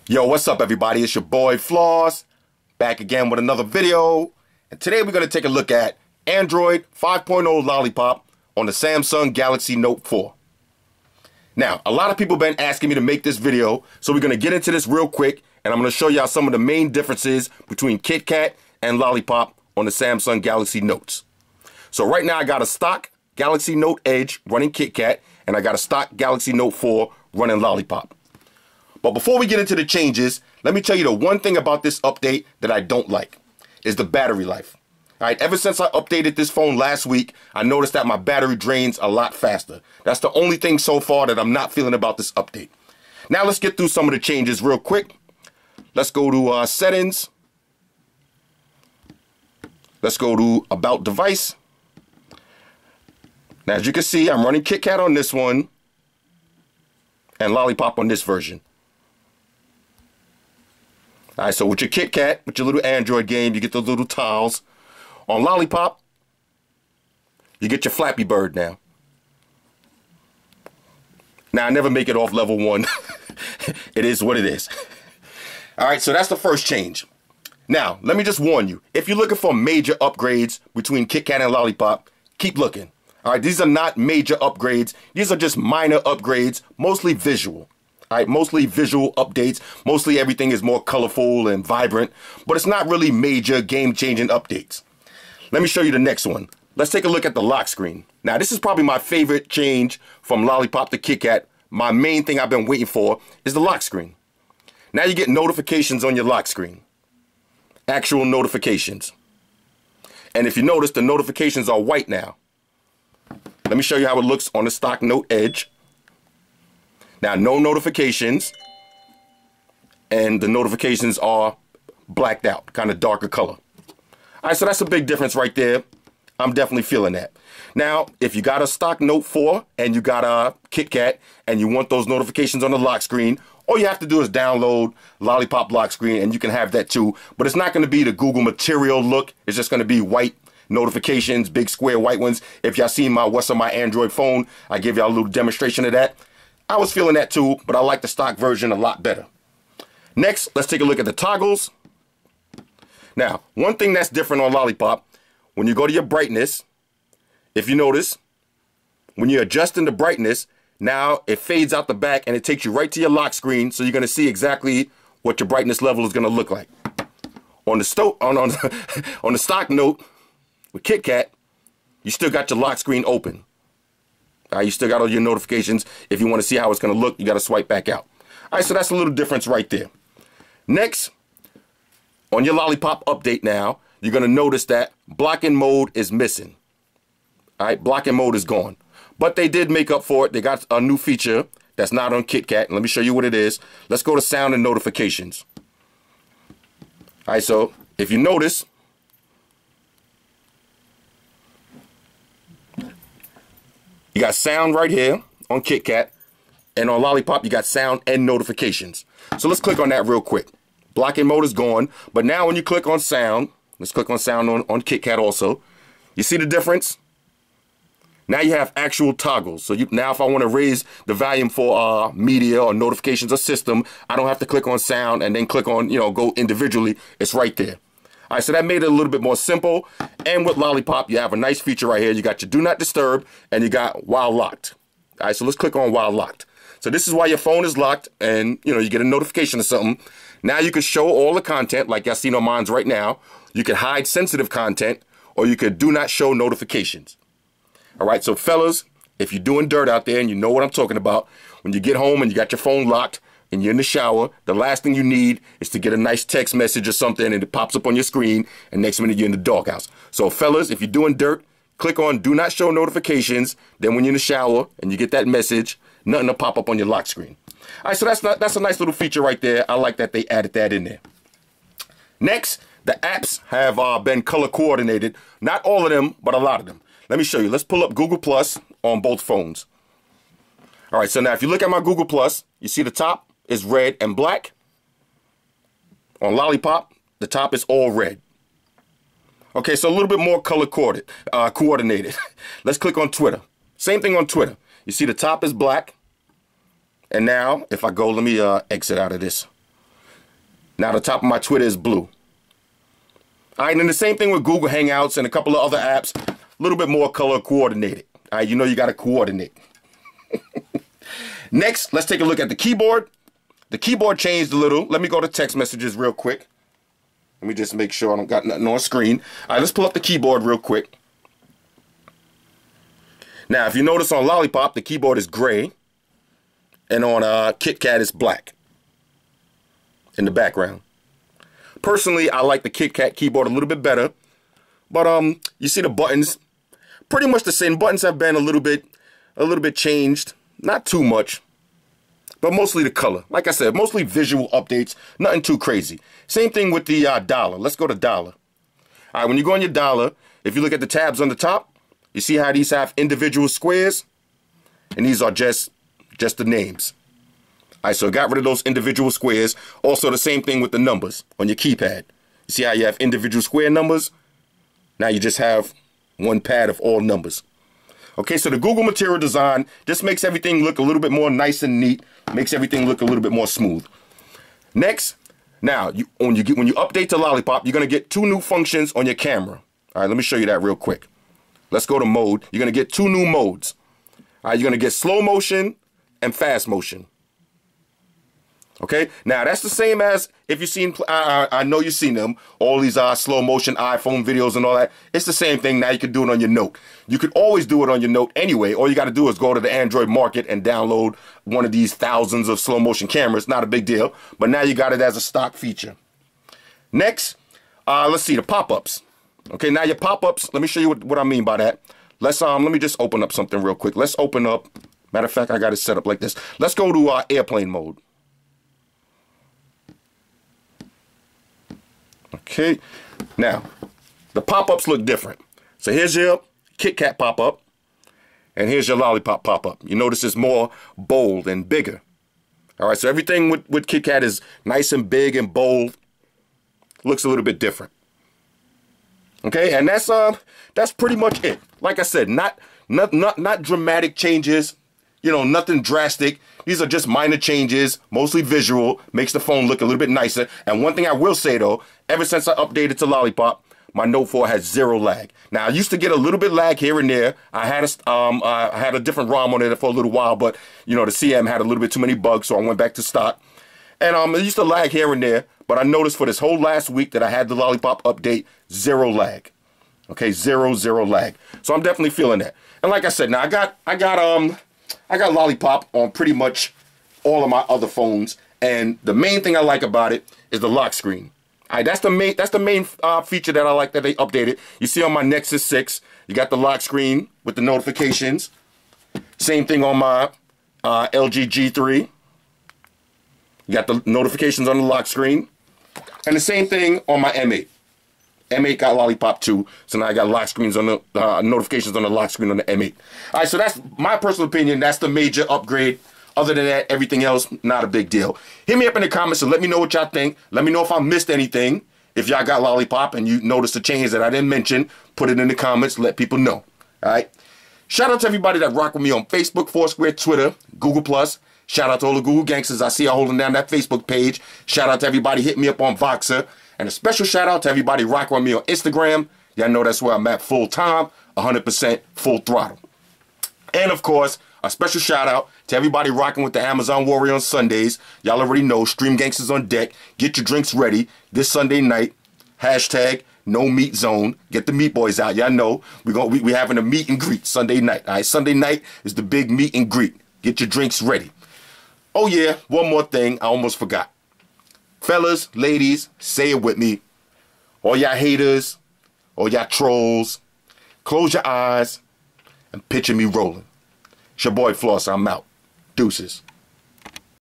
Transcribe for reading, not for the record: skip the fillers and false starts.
Yo, what's up everybody? It's your boy Floss, back again with another video. And today we're going to take a look at Android 5.0 Lollipop on the Samsung Galaxy Note 4. Now, a lot of people have been asking me to make this video, so we're going to get into this real quick, and I'm going to show y'all some of the main differences between KitKat and Lollipop on the Samsung Galaxy Notes. So right now I got a stock Galaxy Note Edge running KitKat, and I got a stock Galaxy Note 4 running Lollipop. But before we get into the changes, let me tell you the one thing about this update that I don't like is the battery life. All right, ever since I updated this phone last week, I noticed that my battery drains a lot faster. That's the only thing so far that I'm not feeling about this update. Now let's get through some of the changes real quick. Let's go to settings. Let's go to about device. Now as you can see, I'm running KitKat on this one and Lollipop on this version. All right, so with your KitKat, with your little Android game, you get those little tiles. On Lollipop, you get your Flappy Bird now. Now, I never make it off level 1. It is what it is. All right, so that's the first change. Now, let me just warn you. If you're looking for major upgrades between KitKat and Lollipop, keep looking. All right, these are not major upgrades. These are just minor upgrades, mostly visual. All right, mostly visual updates. Mostly everything is more colorful and vibrant, but it's not really major game-changing updates. Let me show you the next one. Let's take a look at the lock screen. Now, this is probably my favorite change from Lollipop to KitKat. My main thing I've been waiting for is the lock screen. Now you get notifications on your lock screen. Actual notifications. And if you notice, the notifications are white now. Let me show you how it looks on the stock Note Edge. Now, no notifications, and the notifications are blacked out, kind of darker color. All right, so that's a big difference right there. I'm definitely feeling that. Now, if you got a stock Note 4 and you got a KitKat and you want those notifications on the lock screen, all you have to do is download Lollipop lock screen and you can have that too. But it's not going to be the Google material look. It's just going to be white notifications, big square white ones. If y'all seen my what's on my Android phone, I gave y'all a little demonstration of that. I was feeling that too, but I like the stock version a lot better. Next, let's take a look at the toggles. Now, one thing that's different on Lollipop, when you go to your brightness, if you notice, when you're adjusting the brightness, now it fades out the back and it takes you right to your lock screen, so you're going to see exactly what your brightness level is going to look like. On the, on the stock Note with KitKat, you still got your lock screen open. You still got all your notifications. If you want to see how it's going to look, you got to swipe back out. All right, so that's a little difference right there. Next, on your Lollipop update now, you're going to notice that blocking mode is missing. All right, blocking mode is gone. But they did make up for it. They got a new feature that's not on KitKat. Let me show you what it is. Let's go to sound and notifications. All right, so if you notice, you got sound right here on KitKat, and on Lollipop, you got sound and notifications. So let's click on that real quick. Blocking mode is gone, but now when you click on sound, let's click on sound on KitKat also. You see the difference? Now you have actual toggles. So now if I want to raise the volume for media or notifications or system, I don't have to click on sound and then click on, go individually. It's right there. All right, so that made it a little bit more simple. And with Lollipop, you have a nice feature right here. You got your Do Not Disturb, and you got While Locked. All right, so let's click on While Locked. So this is why your phone is locked, and you get a notification or something. Now you can show all the content, like y'all seen on mine right now. You can hide sensitive content, or you could do not show notifications. All right, so fellas, if you're doing dirt out there and you know what I'm talking about, when you get home and you got your phone locked, and you're in the shower, the last thing you need is to get a nice text message or something and it pops up on your screen, and next minute you're in the doghouse. So fellas, if you're doing dirt, click on Do Not Show Notifications. Then when you're in the shower and you get that message, nothing will pop up on your lock screen. All right, so that's a nice little feature right there. I like that they added that in there. Next, the apps have been color coordinated. Not all of them, but a lot of them. Let me show you. Let's pull up Google Plus on both phones. All right, so now if you look at my Google Plus, you see the top is red and black. On Lollipop, the top is all red. Okay, so a little bit more color coordinated. Let's click on Twitter. Same thing on Twitter. You see the top is black. And now, if I go, let me exit out of this. Now the top of my Twitter is blue. All right, and the same thing with Google Hangouts and a couple of other apps, a little bit more color coordinated. All right, you know you got to coordinate. Next, let's take a look at the keyboard. The keyboard changed a little. Let me go to text messages real quick. Let me just make sure I don't got nothing on screen. All right, let's pull up the keyboard real quick. Now, if you notice on Lollipop, the keyboard is gray. And on KitKat, it's black in the background. Personally, I like the KitKat keyboard a little bit better. But you see the buttons, pretty much the same. Buttons have been a little bit changed. Not too much, but mostly the color. Like I said, mostly visual updates, nothing too crazy. Same thing with the dollar. Let's go to dollar. All right, when you go on your dollar, if you look at the tabs on the top, you see how these have individual squares? And these are just the names. All right, so I got rid of those individual squares. Also the same thing with the numbers on your keypad. You see how you have individual square numbers? Now you just have one pad of all numbers. Okay, so the Google Material Design just makes everything look a little bit more nice and neat, makes everything look a little bit more smooth. Next, now, when you update to Lollipop, you're going to get 2 new functions on your camera. All right, let me show you that real quick. Let's go to mode. You're going to get 2 new modes. All right, you're going to get slow motion and fast motion. Okay, now that's the same as if you've seen, I know you've seen them, all these slow motion iPhone videos and all that. It's the same thing. Now you can do it on your Note. You could always do it on your Note anyway. All you got to do is go to the Android market and download one of these thousands of slow motion cameras. Not a big deal, but now you got it as a stock feature. Next, let's see the pop-ups. Okay, now your pop-ups, let me show you what I mean by that. Let me just open up something real quick. Let's open up, matter of fact, I got it set up like this. Let's go to airplane mode. Okay, now the pop-ups look different. So here's your KitKat pop-up, and here's your Lollipop pop-up. You notice it's more bold and bigger. All right, so everything with KitKat is nice and big and bold. Looks a little bit different. Okay, and that's pretty much it. Like I said, not dramatic changes. You know, nothing drastic. These are just minor changes, mostly visual, makes the phone look a little bit nicer. And one thing I will say though, ever since I updated to Lollipop, my Note 4 has 0 lag. Now I used to get a little bit lag here and there. I had a different ROM on it for a little while, but you know the CM had a little bit too many bugs, so I went back to stock. And it used to lag here and there, but I noticed for this whole last week that I had the Lollipop update, 0 lag. Okay, 0 lag. So I'm definitely feeling that. And like I said, now I got Lollipop on pretty much all of my other phones, and the main thing I like about it is the lock screen. All right, that's the main feature that I like that they updated. You see on my Nexus 6, you got the lock screen with the notifications. Same thing on my LG G3. You got the notifications on the lock screen, and the same thing on my M8. M8 got Lollipop too, so now I got lock screens on the notifications on the lock screen on the M8. All right, so that's my personal opinion. That's the major upgrade. Other than that, everything else, not a big deal. Hit me up in the comments and let me know what y'all think. Let me know if I missed anything. If y'all got Lollipop and you noticed a change that I didn't mention, put it in the comments. Let people know. All right. Shout out to everybody that rock with me on Facebook, Foursquare, Twitter, Google+. Shout out to all the Google gangsters. I see y'all holding down that Facebook page. Shout out to everybody hitting me up on Voxer. And a special shout out to everybody rocking with me on Instagram. Y'all know that's where I'm at full time, 100% full throttle. And of course, a special shout out to everybody rocking with the Amazon Warrior on Sundays. Y'all already know, Stream Gangsters on deck. Get your drinks ready this Sunday night. Hashtag no meat zone. Get the meat boys out. Y'all know we having a meet and greet Sunday night. All right, Sunday night is the big meet and greet. Get your drinks ready. Oh yeah, one more thing I almost forgot. Fellas, ladies, say it with me. All y'all haters, all y'all trolls, close your eyes and picture me rolling. It's your boy Floss, I'm out. Deuces.